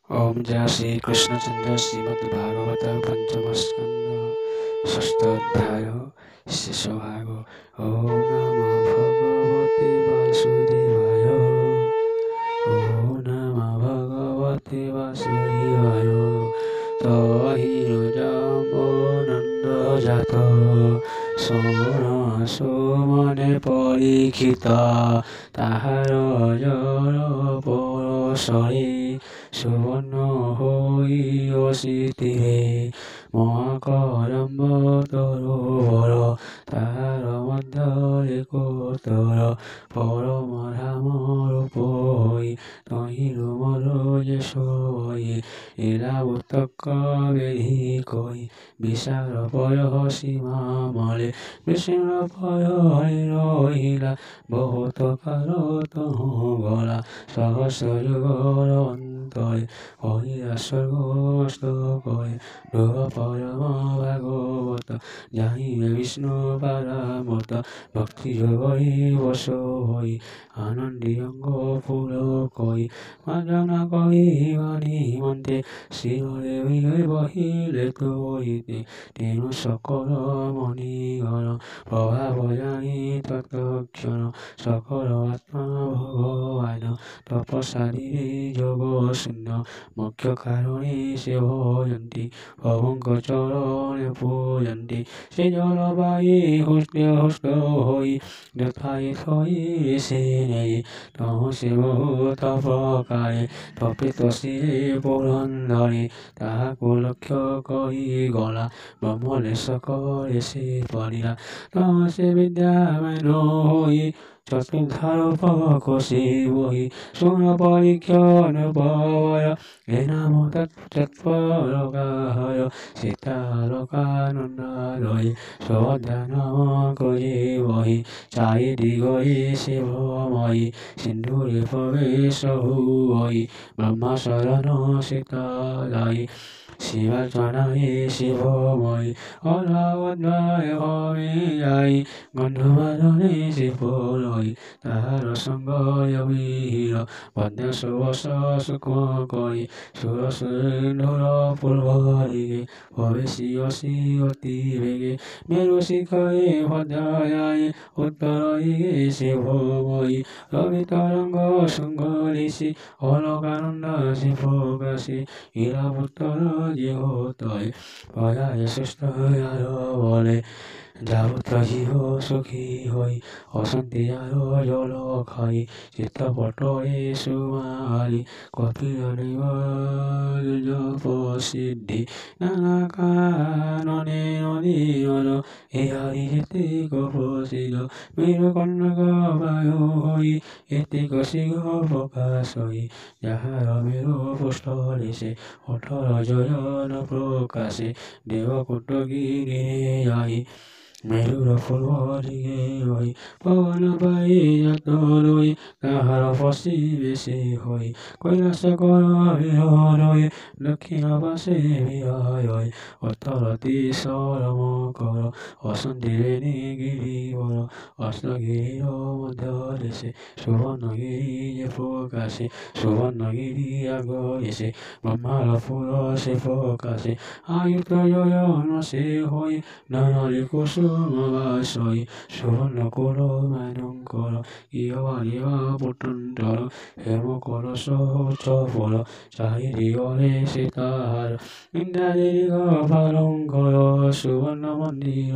ओम जय श्री कृष्ण चंद्र श्रीमद्भागवत पंचम स्कंद षष्ठाध्याय शेषभाग। ओम नमो भगवते वासुदेवाय। ओम नमो भगवते वासुदेवाय। तहिरुजाम्बो नंद जात सोन सुमने परीक्षिता ताहार जर परसरे सुवर्ण होई असितिरे महाकरम्ब तरुवर ताहार मध्यरे कोतर परम धाम रूप होई तहिरु मोर यश होई एला उतक बेढ़ी कई विशाल पय सीमा मले विष्णु पय रहिला बहुत काल तहु गला सहस्र युगर अंतरे हरिया स्वर्गस्थ कहे ध्रुव परम भागवत जाहिमे विष्णु पारामत भक्ति जोगई वश होई आनंदी अंग फूल कई माजना कही वाणी मन्ते शिवदेवी बहिले तोइते तेणु सकल मणिगण प्रभाव जानी तत्क्षण सकल आत्मा भगवान तपसारी जोग शून्य मुख्य कारणे से भजन्ति प्रभुଙ୍କ चरणे पूजन्ति से जलवायी हृष्ट हृष्ट होई यथाई थई से नेई तहु से बहुत प्रकारे तपित शिरे पुरंदरे ताहाकु लक्ष्य कही गला ब्रह्मलेश करे से परिला तहु से विद्यामान होई चतुर्धारोपकोशे वही सुन परीक्षण पवय हे नाम तत्परकाय सीतालोकानंदालय स्वध्यान करे वही चारि दिगये शिवमयी सिंधुरे प्रवेश हुई ब्रह्मा शरण सीतालाई शिवार्चनाय शिवमयी अलावद्वाय हमे जाई गंधमादने शिवलयी ताहार संगय वीर बद्यास वश सूक्ष्म करी सुर सुरेंद्र पूर्व दिगे प्रवेशी असी अति वेगे मेरु शिखरे भद्रायाय उत्तर दिगे शिवमयी रवि तरंग संगरिषि अलकानंद शिवकाशी इरापुत्र जीवतय पदाय सुष्ट बले যাবত জীব সুখী হই অশান্তি আর জল খাই চিত্তপটে সুমারি কপিল প্রসিদ্ধি নানা কাননে নদীর এ হারি যেতিক প্রসিদ্ধ মেরু কন্যক বায়ু হই এতিক শীঘ্র প্রকাশ হই যাহার মেরু পুষ্টরে সে 18 জয়ন প্রকাশে দেবকুট গিরি যাই মেরুর ফুলদিগে হই পবন পাই যত রই তাহার পশ্চিমে হই কৈলাস কর বিহরই দক্ষিণ পাশে বিহায় উত্তরতি সরম কর অসন্ধিরে গিরি বর অষ্টগিরির মধ্য দেশে সুবর্ণগিরি যে প্রকাশে সুবর্ণগিরি আগ এসে ব্রহ্মার ফুল সে প্রকাশে আয়ুত জয়ন সে হই নানারি কুসুম বাসই সুবর্ণ কর মানঙ্কর ইয়া পুটন্তর হেম কর সহচ ফল চাহিদি গরে সে তাহার ইন্দ্রাদিগ পালঙ্কর সুবর্ণ মন্দির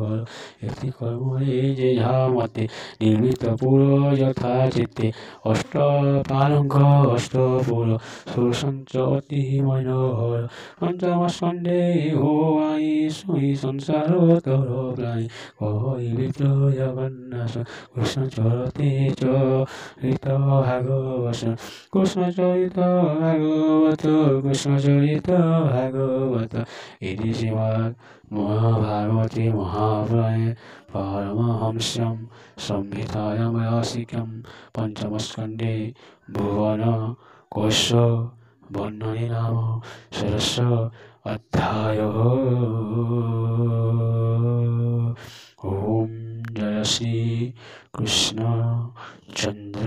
ঘর একটি কর্মরে যে যামতে নির্মিত পুর যথা চিত্তে অষ্ট পালঙ্ক অষ্টপুর সুসঞ্চ অতি মনোহর পঞ্চম স্কন্ধে হোয়াই সুই সংসার তর প্রাণী কহি বিপ্লব জগন্নাথ কৃষ্ণ চরতে চরিত ভাগবত কৃষ্ণ চরিত ভাগবত কৃষ্ণ চরিত ভাগবত ইতি শ্রীমদ্ মহাভাগবতে মহাপুরাণে পারমহংস্যাম সংহিতায়াম রসিকম পঞ্চম স্কন্ধে ভুবন কোশ বর্ণনে নাম ষোড়শ অধ্যায়। ओम जय श्री कृष्ण चंद्र।